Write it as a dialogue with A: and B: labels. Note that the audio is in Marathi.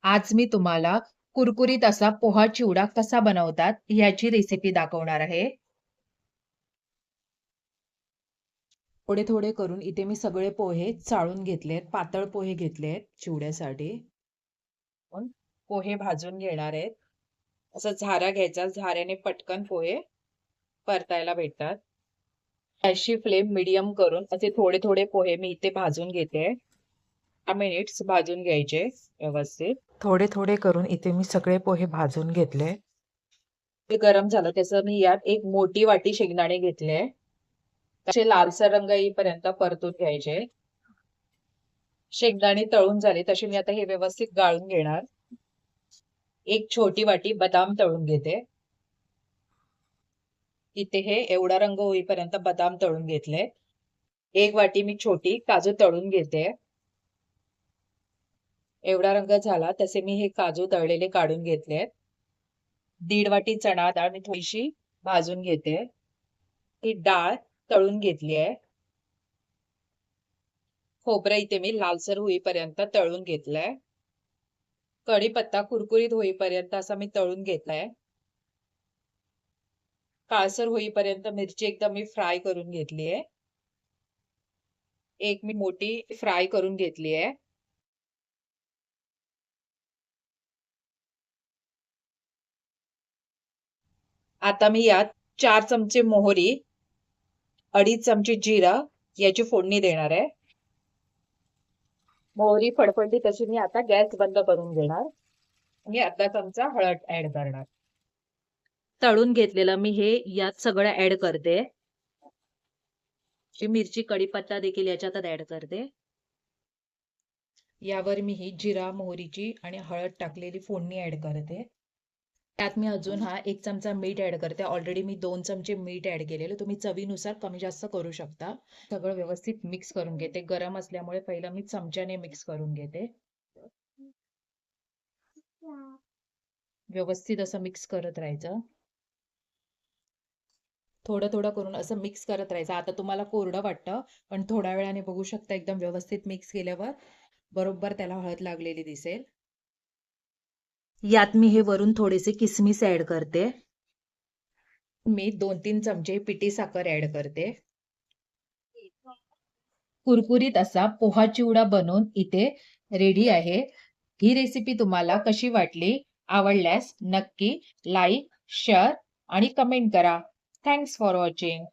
A: आज मी तुम्हाला कुरकुरीत असा पोहा चिवडा कसा बनवतात याची रेसिपी दाखवणार आहे. थोडे थोडे करून इथे मी सगळे पोहे चाळून घेतलेत, पातळ पोहे घेतलेत चिवड्यासाठी. पण पोहे भाजून घेणार आहेत. असं झारा घ्यायचा, झाऱ्याने पटकन पोहे परतायला भेटतात. गॅसची फ्लेम मीडियम करून असे थोडे थोडे पोहे मी इथे भाजून घेते. 10 मिनिट्स भाजून घ्यायचे व्यवस्थित. थोडे थोडे करून इथे मी सगळे पोहे भाजून घेतले. ते गरम झालं त्याचं मी यात एक मोठी वाटी शेंगदाणे घेतले. असे लालसर रंग येईपर्यंत परतून घ्यायचे. शेंगदाणे तळून झाले तसे मी आता हे व्यवस्थित गाळून घेणार. एक छोटी वाटी बदाम तळून घेते. इथे हे एवढा रंग होईपर्यंत बदाम तळून घेतले. एक वाटी मी छोटी काजू तळून घेते. एवढा रंग झाला तसे मी हे काजू तळलेले काढून घेतले. 1.5 वाटी चणा डाळ मी थोडीशी भाजून घेते. ही डाळ तळून घेतली आहे. खोबरं इथे मी लालसर होईपर्यंत तळून घेतलंय. कढीपत्ता कुरकुरीत होईपर्यंत असा मी तळून घेतलाय. काळसर होईपर्यंत मिरची एकदम मी फ्राय करून घेतली आहे. एक मी मोठी फ्राय करून घेतली आहे. आता मी यात 4 चमचे मोहरी, 2.5 चमचे जिरा याची फोडणी देणार आहे. मोहरी फडफडली तशी मी आता गॅस बंद करून घेणार. मी अर्धा चमचा हळद ऍड करणार. तळून घेतलेलं मी हे यात सगळं ऍड करते. मिरची कढीपत्ता देखील याच्यात ऍड करते. यावर मी ही जिरा मोहरीची आणि हळद टाकलेली फोडणी ऍड करते. त्यात मी अजून 1 चमचा मीठ ऍड करते. ऑलरेडी मी 2 चमचे मीठ ऍड केलेलं. तुम्ही चवीनुसार कमी जास्त करू शकता. सगळं व्यवस्थित मिक्स करून घेते. गरम असल्यामुळे पहिलं मी चमच्याने मिक्स करून घेते. व्यवस्थित असं मिक्स करत राहायचं. थोडं थोडं करून असं मिक्स करत राहायचं. आता तुम्हाला कोरडं वाटतं पण थोड्या वेळाने बघू शकता एकदम व्यवस्थित मिक्स केल्यावर बरोबर त्याला हळद लागलेली दिसेल. यात मी हे वरून थोडेसे किसमिस ऍड करते. मी 2-3 चमचे पिठी साखर ऍड करते. कुरकुरीत असा पोहा चिवडा बनवून इथे रेडी आहे. ही रेसिपी तुम्हाला कशी वाटली? आवडल्यास नक्की लाईक, शेअर आणि कमेंट करा. Thanks for watching.